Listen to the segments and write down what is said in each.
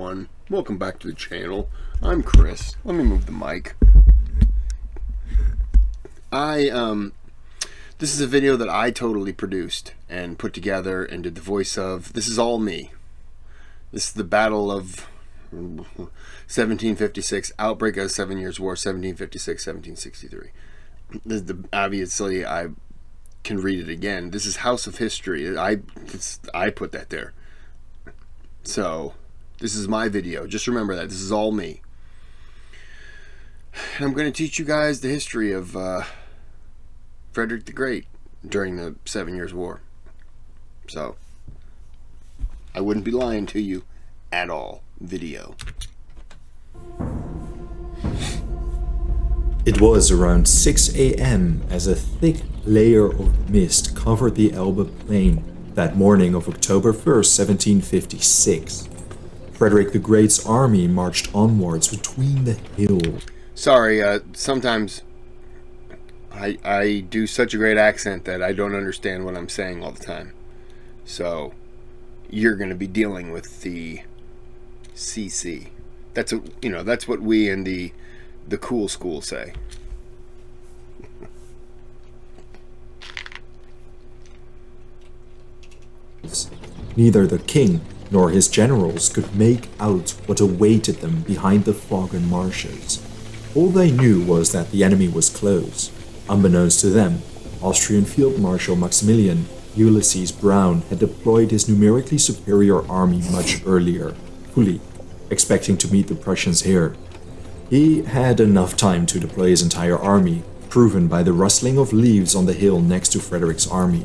everyone. Welcome back to the channel. I'm Kris. Let me move the mic. This is a video that I totally produced and put together and did the voice of. This is all me. This is the Battle of 1756, Outbreak of 7 Years' War, 1756, 1763. Obviously, I can read it again. This is House of History. I put that there. So, this is my video. Just remember that. This is all me. And I'm going to teach you guys the history of Fredrick the Great during the 7 Years' War. So, I wouldn't be lying to you at all. Video. It was around 6 a.m. as a thick layer of mist covered the Elbe plain that morning of October 1st, 1756. Fredrick the Great's army marched onwards between the hills. Sorry, sometimes I do such a great accent that I don't understand what I'm saying all the time. So, you're going to be dealing with the CC. That's what we in the cool school say. Neither the king nor his generals could make out what awaited them behind the fog and marshes. All they knew was that the enemy was close. Unbeknownst to them, Austrian Field Marshal Maximilian Ulysses Brown had deployed his numerically superior army much earlier, fully expecting to meet the Prussians here. He had enough time to deploy his entire army, proven by the rustling of leaves on the hill next to Frederick's army.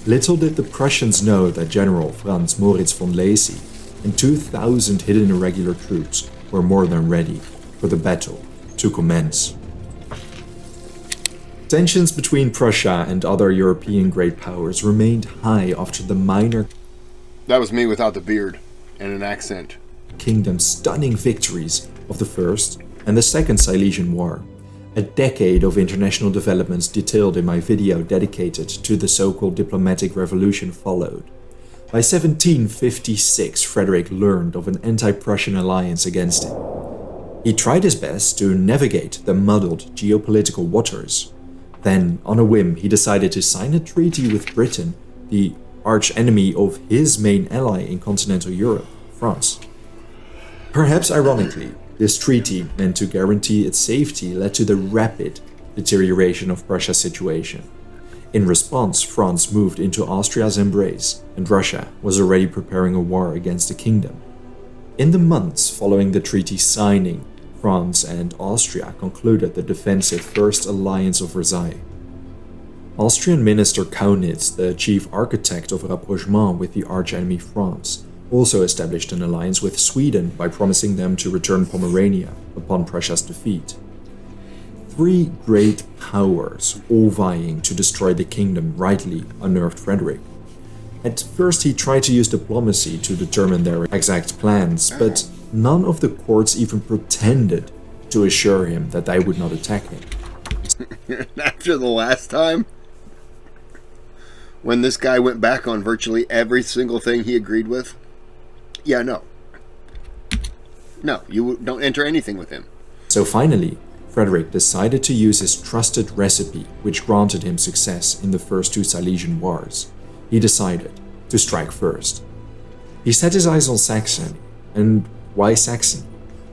Little did the Prussians know that General Franz Moritz von Lacy and 2,000 hidden irregular troops were more than ready for the battle to commence. Tensions between Prussia and other European great powers remained high after the minor That was me without the beard and an accent. kingdom's stunning victories of the First and the Second Silesian War. A decade of international developments detailed in my video dedicated to the so-called diplomatic revolution followed. By 1756, Frederick learned of an anti-Prussian alliance against him. He tried his best to navigate the muddled geopolitical waters. Then, on a whim, he decided to sign a treaty with Britain, the arch-enemy of his main ally in continental Europe, France. Perhaps ironically, this treaty, meant to guarantee its safety, led to the rapid deterioration of Prussia's situation. In response, France moved into Austria's embrace, and Russia was already preparing a war against the kingdom. In the months following the treaty signing, France and Austria concluded the defensive First Alliance of Versailles. Austrian Minister Kaunitz, the chief architect of rapprochement with the arch-enemy France, also established an alliance with Sweden by promising them to return Pomerania upon Prussia's defeat. Three great powers, all vying to destroy the kingdom, rightly unnerved Frederick. At first he tried to use diplomacy to determine their exact plans, but none of the courts even pretended to assure him that they would not attack him. After the last time, when this guy went back on virtually every single thing he agreed with, yeah, no, you don't enter anything with him. So finally, Frederick decided to use his trusted recipe, which granted him success in the first two Silesian wars. He decided to strike first. He set his eyes on Saxony. And why Saxony?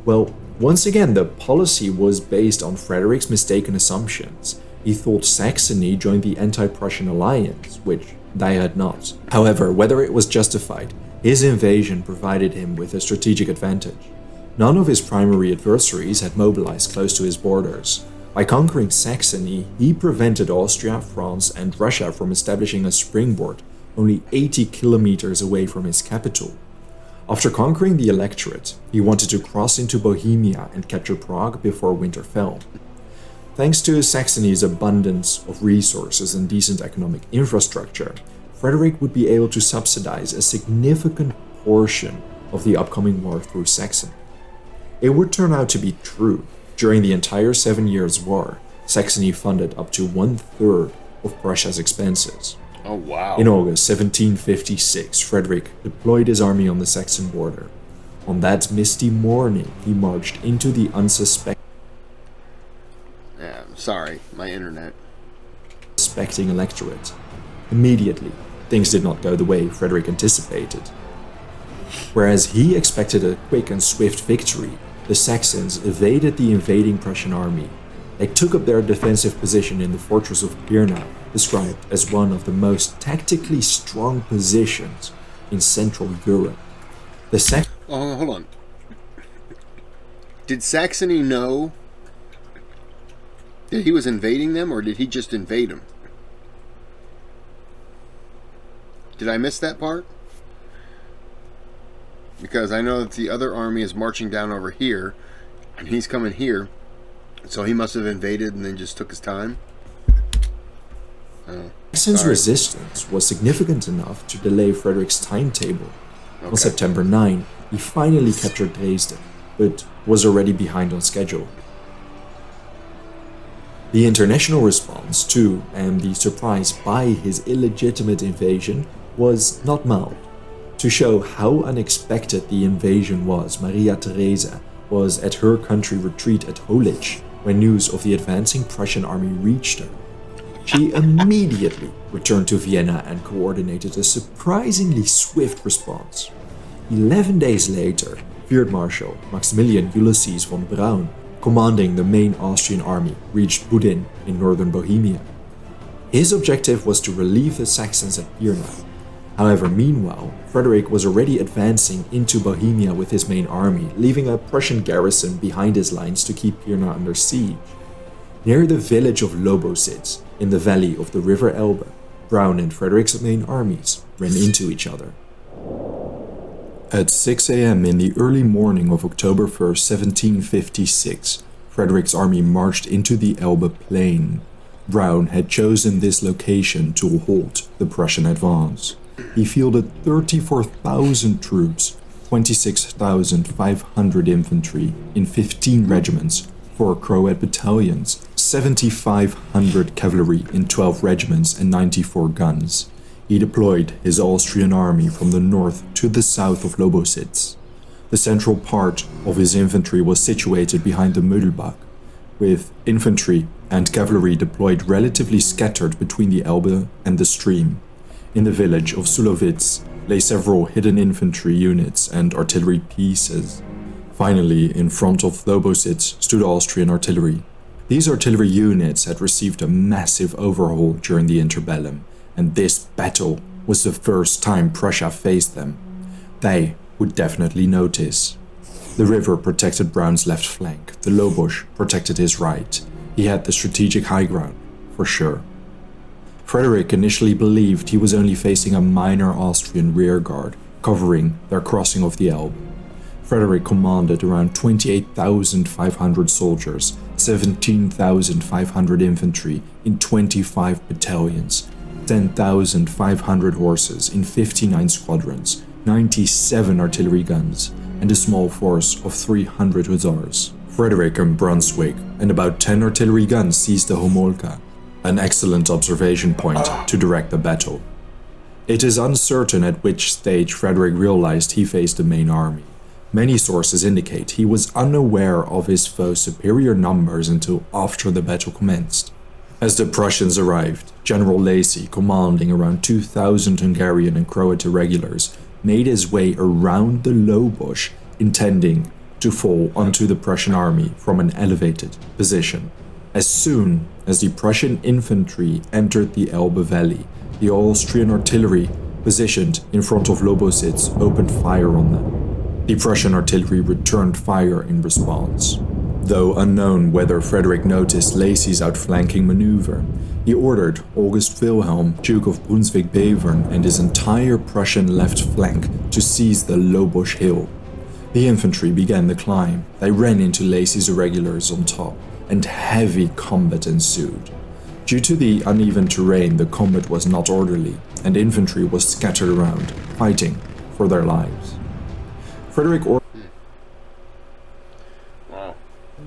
Well, once again, the policy was based on Frederick's mistaken assumptions. He thought Saxony joined the anti-Prussian alliance, which they had not. However, whether it was justified, his invasion provided him with a strategic advantage. None of his primary adversaries had mobilized close to his borders. By conquering Saxony, he prevented Austria, France, and Russia from establishing a springboard only 80 kilometers away from his capital. After conquering the electorate, he wanted to cross into Bohemia and capture Prague before winter fell. Thanks to Saxony's abundance of resources and decent economic infrastructure, Frederick would be able to subsidize a significant portion of the upcoming war through Saxony. It would turn out to be true. During the entire 7 Years' War, Saxony funded up to 1/3 of Prussia's expenses. Oh, wow. In August 1756, Frederick deployed his army on the Saxon border. On that misty morning, he marched into the unsuspecting Sorry, my internet. electorate. Immediately, things did not go the way Fredrick anticipated. Whereas he expected a quick and swift victory, the Saxons evaded the invading Prussian army. They took up their defensive position in the fortress of Pirna, described as one of the most tactically strong positions in Central Europe. The Hold on. Did Saxony know that he was invading them, or did he just invade them? Did I miss that part? Because I know that the other army is marching down over here, and he's coming here, so he must have invaded and then just took his time. Saxons' resistance was significant enough to delay Frederick's timetable. On September 9, he finally captured Dresden, but was already behind on schedule. The international response to, and the surprise by his illegitimate invasion, was not mild. To show how unexpected the invasion was, Maria Theresa was at her country retreat at Holich when news of the advancing Prussian army reached her. She immediately returned to Vienna and coordinated a surprisingly swift response. 11 days later, Field Marshal Maximilian Ulysses von Braun, commanding the main Austrian army, reached Budin in northern Bohemia. His objective was to relieve the Saxons at Pirna. However, meanwhile, Frederick was already advancing into Bohemia with his main army, leaving a Prussian garrison behind his lines to keep Pirna under siege. Near the village of Lobositz, in the valley of the river Elbe, Braun and Frederick's main armies ran into each other. At 6 a.m. in the early morning of October 1st, 1756, Frederick's army marched into the Elbe plain. Braun had chosen this location to halt the Prussian advance. He fielded 34,000 troops, 26,500 infantry in 15 regiments, 4 Croat battalions, 7,500 cavalry in 12 regiments and 94 guns. He deployed his Austrian army from the north to the south of Lobositz. The central part of his infantry was situated behind the Mödelbach, with infantry and cavalry deployed relatively scattered between the Elbe and the stream. In the village of Sulowitz lay several hidden infantry units and artillery pieces. Finally, in front of Lobositz stood Austrian artillery. These artillery units had received a massive overhaul during the interbellum, and this battle was the first time Prussia faced them. They would definitely notice. The river protected Braun's left flank, the Lobusch protected his right. He had the strategic high ground, for sure. Frederick initially believed he was only facing a minor Austrian rearguard, covering their crossing of the Elbe. Frederick commanded around 28,500 soldiers, 17,500 infantry in 25 battalions, 10,500 horses in 59 squadrons, 97 artillery guns, and a small force of 300 hussars. Frederick and Brunswick and about 10 artillery guns seized the Homolka, an excellent observation point to direct the battle. It is uncertain at which stage Frederick realized he faced the main army. Many sources indicate he was unaware of his foe's superior numbers until after the battle commenced. As the Prussians arrived, General Lacy, commanding around 2,000 Hungarian and Croat irregulars, made his way around the Lobusch, intending to fall onto the Prussian army from an elevated position. As soon as the Prussian infantry entered the Elbe Valley, the Austrian artillery, positioned in front of Lobositz, opened fire on them. The Prussian artillery returned fire in response. Though unknown whether Frederick noticed Lacy's outflanking maneuver, he ordered August Wilhelm, Duke of Brunswick-Bevern, and his entire Prussian left flank to seize the Lobusch hill. The infantry began the climb. They ran into Lacy's irregulars on top, and heavy combat ensued. Due to the uneven terrain, the combat was not orderly, and infantry was scattered around, fighting for their lives. Frederick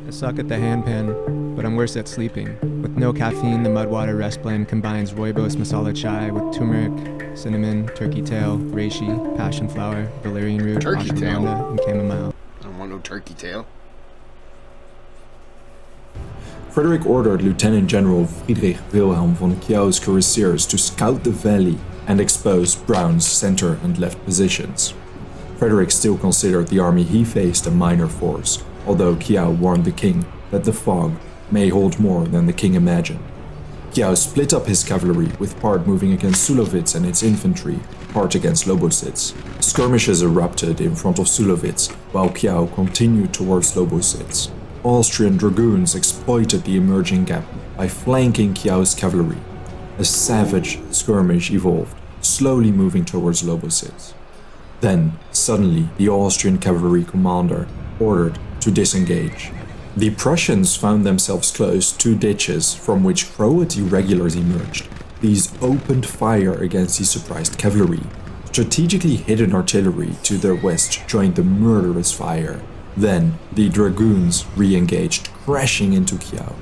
I suck at the handpan, but I'm worse at sleeping. With No caffeine, the Mudwater rest blend combines rooibos masala chai with turmeric, cinnamon, turkey tail, reishi, passion flower, valerian root, Turkey tail? ashwagandha, and chamomile. I don't want no turkey tail. Fredrick ordered Lieutenant General Friedrich Wilhelm von Kiau's cuirassiers to scout the valley and expose Brown's center and left positions. Fredrick still considered the army he faced a minor force, although Kiau warned the king that the fog may hold more than the king imagined. Kiau split up his cavalry, with part moving against Sulowitz and its infantry, part against Lobositz. Skirmishes erupted in front of Sulowitz, while Kiau continued towards Lobositz. Austrian dragoons exploited the emerging gap by flanking Kiau's cavalry. A savage skirmish evolved, slowly moving towards Lobositz. Then, suddenly, the Austrian cavalry commander ordered to disengage. The Prussians found themselves close to ditches from which Croat irregulars emerged. These opened fire against the surprised cavalry. Strategically hidden artillery to their west joined the murderous fire. Then, the dragoons re-engaged, crashing into Kiau.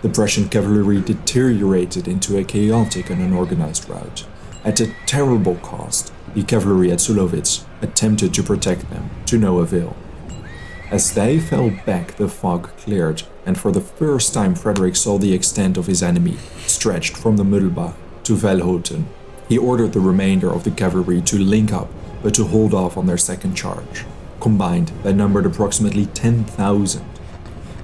The Prussian cavalry deteriorated into a chaotic and unorganized rout. At a terrible cost, the cavalry at Sulowitz attempted to protect them, to no avail. As they fell back, the fog cleared, and for the first time Fredrick saw the extent of his enemy, stretched from the Mühlbach to Velhoten. He ordered the remainder of the cavalry to link up, but to hold off on their second charge. Combined, they numbered approximately 10,000.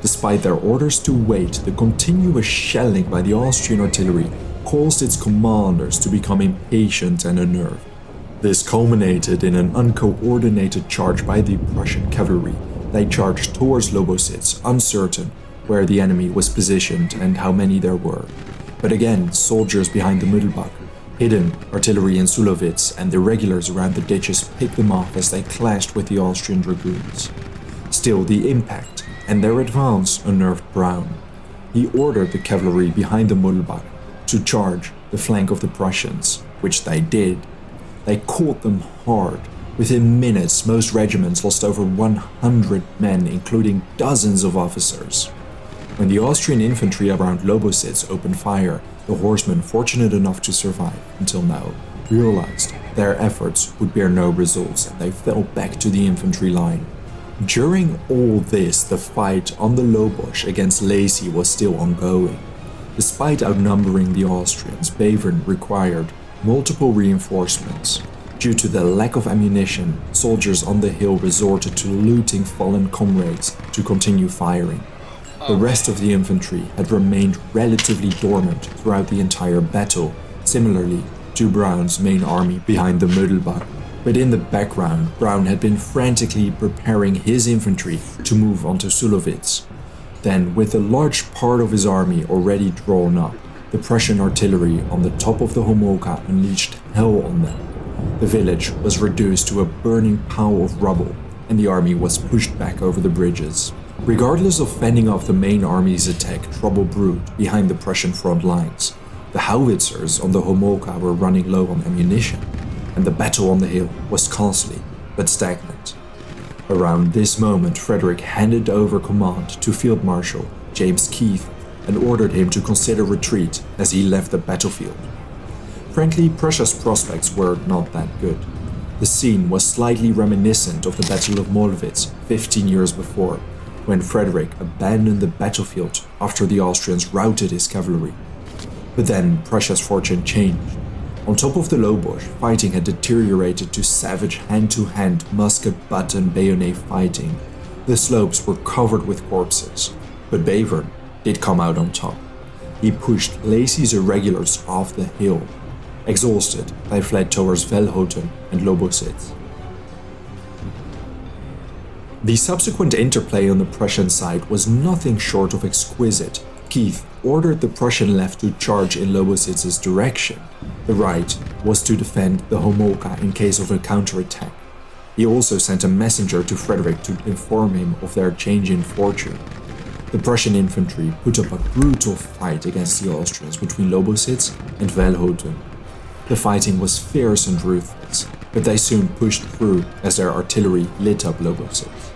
Despite their orders to wait, the continuous shelling by the Austrian artillery caused its commanders to become impatient and unnerved. This culminated in an uncoordinated charge by the Prussian cavalry. They charged towards Lobositz, uncertain where the enemy was positioned and how many there were. But again, soldiers behind the Mühlbach, hidden artillery in Sulowitz, and the regulars around the ditches picked them off as they clashed with the Austrian dragoons. Still, the impact and their advance unnerved Brown. He ordered the cavalry behind the Mühlbach to charge the flank of the Prussians, which they did. They caught them hard. Within minutes, most regiments lost over 100 men, including dozens of officers. When the Austrian infantry around Lobositz opened fire, the horsemen, fortunate enough to survive until now, realized their efforts would bear no results, and they fell back to the infantry line. During all this, the fight on the Lobosch against Lacy was still ongoing. Despite outnumbering the Austrians, Bevern required multiple reinforcements. Due to the lack of ammunition, soldiers on the hill resorted to looting fallen comrades to continue firing. The rest of the infantry had remained relatively dormant throughout the entire battle, similarly to Brown's main army behind the Mühlbach. But in the background, Brown had been frantically preparing his infantry to move onto Sulowitz. Then, with a large part of his army already drawn up, the Prussian artillery on the top of the Homolka unleashed hell on them. The village was reduced to a burning pile of rubble, and the army was pushed back over the bridges. Regardless of fending off the main army's attack, trouble brewed behind the Prussian front lines. The howitzers on the Homolka were running low on ammunition, and the battle on the hill was costly but stagnant. Around this moment, Fredrick handed over command to Field Marshal James Keith and ordered him to consider retreat as he left the battlefield. Frankly, Prussia's prospects were not that good. The scene was slightly reminiscent of the Battle of Mollwitz 15 years before, when Fredrick abandoned the battlefield after the Austrians routed his cavalry. But then Prussia's fortune changed. On top of the Lobosch, fighting had deteriorated to savage hand-to-hand musket butt and bayonet fighting. The slopes were covered with corpses, but Bevern did come out on top. He pushed Lacy's irregulars off the hill. Exhausted, they fled towards Velhoten and Lobositz. The subsequent interplay on the Prussian side was nothing short of exquisite. Keith ordered the Prussian left to charge in Lobositz's direction. The right was to defend the Homolka in case of a counterattack. He also sent a messenger to Fredrick to inform him of their change in fortune. The Prussian infantry put up a brutal fight against the Austrians between Lobositz and Velhoten. The fighting was fierce and ruthless, but they soon pushed through as their artillery lit up Lobositz.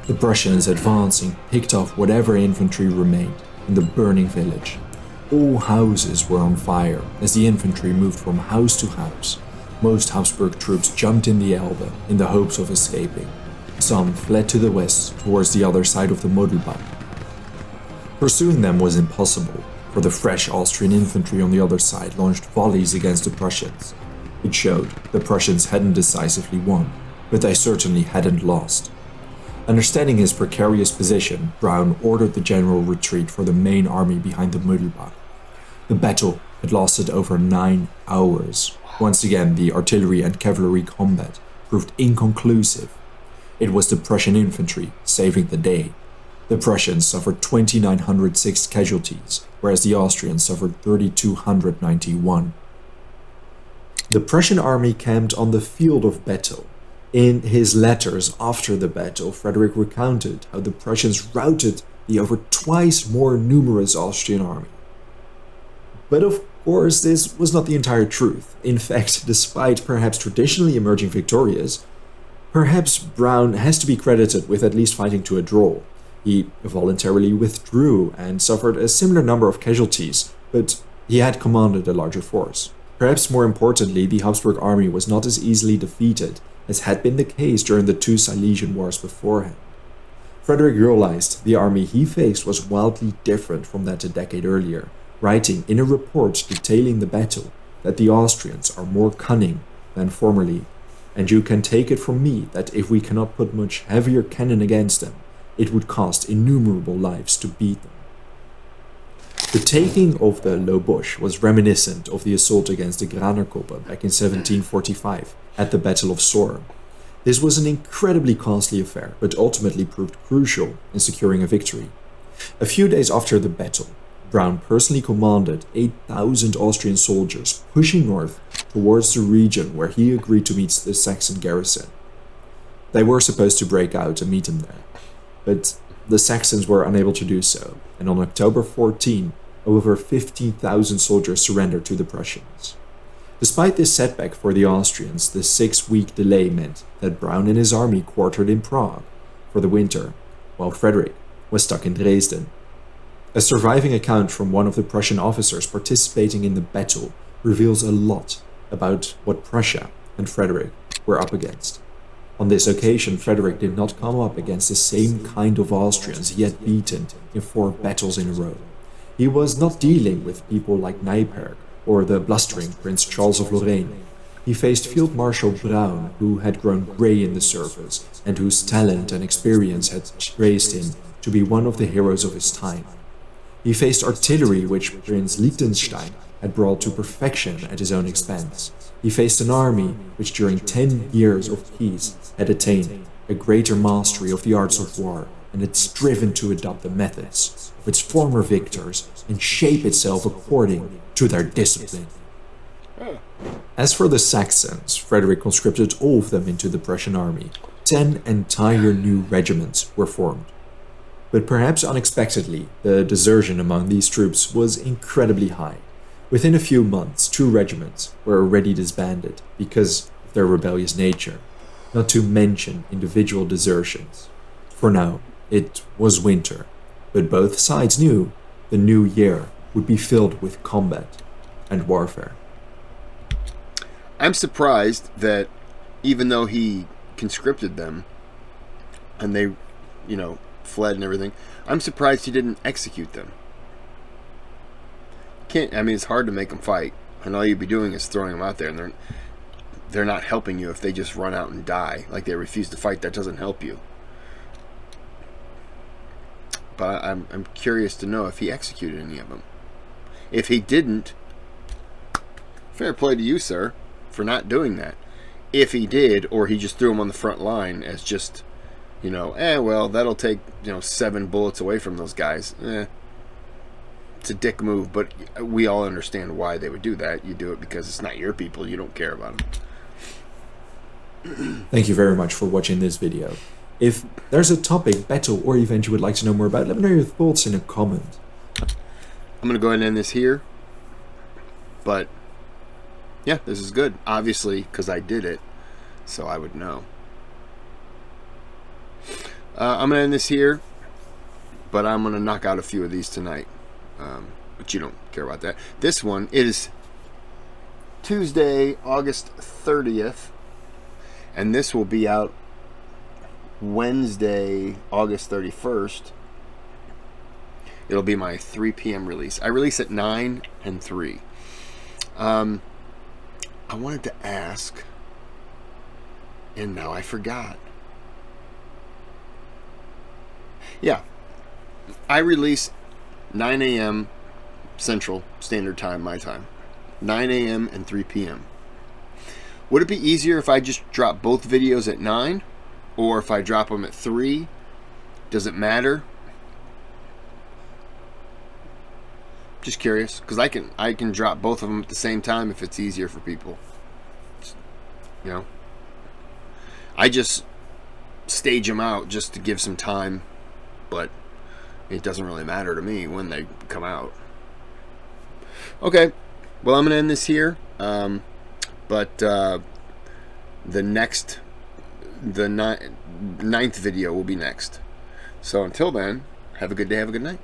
The Prussians advancing picked off whatever infantry remained in the burning village. All houses were on fire as the infantry moved from house to house. Most Habsburg troops jumped in the Elbe in the hopes of escaping. Some fled to the west towards the other side of the Modelbach. Pursuing them was impossible, for the fresh Austrian infantry on the other side launched volleys against the Prussians. It showed the Prussians hadn't decisively won, but they certainly hadn't lost. Understanding his precarious position, Browne ordered the general retreat for the main army behind the Modelbach. The battle had lasted over 9 hours. Once again, the artillery and cavalry combat proved inconclusive. It was the Prussian infantry saving the day. The Prussians suffered 2,906 casualties, whereas the Austrians suffered 3,291. The Prussian army camped on the field of battle. In his letters after the battle, Fredrick recounted how the Prussians routed the over twice more numerous Austrian army. But of course, this was not the entire truth. In fact, despite perhaps traditionally emerging victorious, perhaps Browne has to be credited with at least fighting to a draw. He voluntarily withdrew and suffered a similar number of casualties, but he had commanded a larger force. Perhaps more importantly, the Habsburg army was not as easily defeated as had been the case during the 2 Silesian Wars beforehand. Fredrick realized the army he faced was wildly different from that a decade earlier, writing in a report detailing the battle that the Austrians are more cunning than formerly, and you can take it from me that if we cannot put much heavier cannon against them, it would cost innumerable lives to beat them. The taking of the Lobositz was reminiscent of the assault against the Granerkoppe back in 1745 at the Battle of Soor. This was an incredibly costly affair, but ultimately proved crucial in securing a victory. A few days after the battle, Browne personally commanded 8,000 Austrian soldiers pushing north towards the region where he agreed to meet the Saxon garrison. They were supposed to break out and meet him there, but the Saxons were unable to do so, and on October 14, over 15,000 soldiers surrendered to the Prussians. Despite this setback for the Austrians, the 6-week delay meant that Browne and his army quartered in Prague for the winter, while Fredrick was stuck in Dresden. A surviving account from one of the Prussian officers participating in the battle reveals a lot about what Prussia and Fredrick were up against. On this occasion, Fredrick did not come up against the same kind of Austrians he had beaten in 4 battles in a row. He was not dealing with people like Nijperk or the blustering Prince Charles of Lorraine. He faced Field Marshal Browne, who had grown grey in the service and whose talent and experience had raised him to be one of the heroes of his time. He faced artillery which Prince Liechtenstein had brought to perfection at his own expense. He faced an army which during 10 years of peace had attained a greater mastery of the arts of war and had striven to adopt the methods of its former victors and shape itself according to their discipline. As for the Saxons, Fredrick conscripted all of them into the Prussian army. 10 entire new regiments were formed. But perhaps unexpectedly, the desertion among these troops was incredibly high. Within a few months, 2 regiments were already disbanded because of their rebellious nature, not to mention individual desertions. For now, it was winter, but both sides knew the new year would be filled with combat and warfare. I'm surprised that even though he conscripted them and they, fled and everything, I'm surprised he didn't execute them. It's hard to make them fight, and all you'd be doing is throwing them out there, and they're not helping you if they just run out and die. Like they refuse to fight, that doesn't help you. But I'm curious to know if he executed any of them. If he didn't, fair play to you, sir, for not doing that. If he did, or he just threw them on the front line as just, that'll take, 7 bullets away from those guys. It's a dick move, but we all understand why they would do that. You do it because it's not your people. You don't care about them. Thank you very much for watching this video. If there's a topic, battle, or event you would like to know more about, let me know your thoughts in a comment. I'm going to go ahead and end this here. But, yeah, this is good. Obviously, because I did it, so I would know. I'm going to end this here, but I'm going to knock out a few of these tonight. but you don't care about that. This one is Tuesday, August 30th, and this will be out Wednesday, August 31st. It'll be my 3 p.m. release. I release at 9 and 3. I wanted to ask, and now I forgot. Yeah, I release 9 a.m. Central Standard Time, my time. 9 a.m. and 3 p.m. Would it be easier if I just drop both videos at 9? Or if I drop them at 3? Does it matter? Just curious, because I can drop both of them at the same time if it's easier for people. You know, I just stage them out just to give some time, but it doesn't really matter to me when they come out. Okay, well, I'm gonna end this here, but the ninth video will be next. So until then, have a good day, have a good night.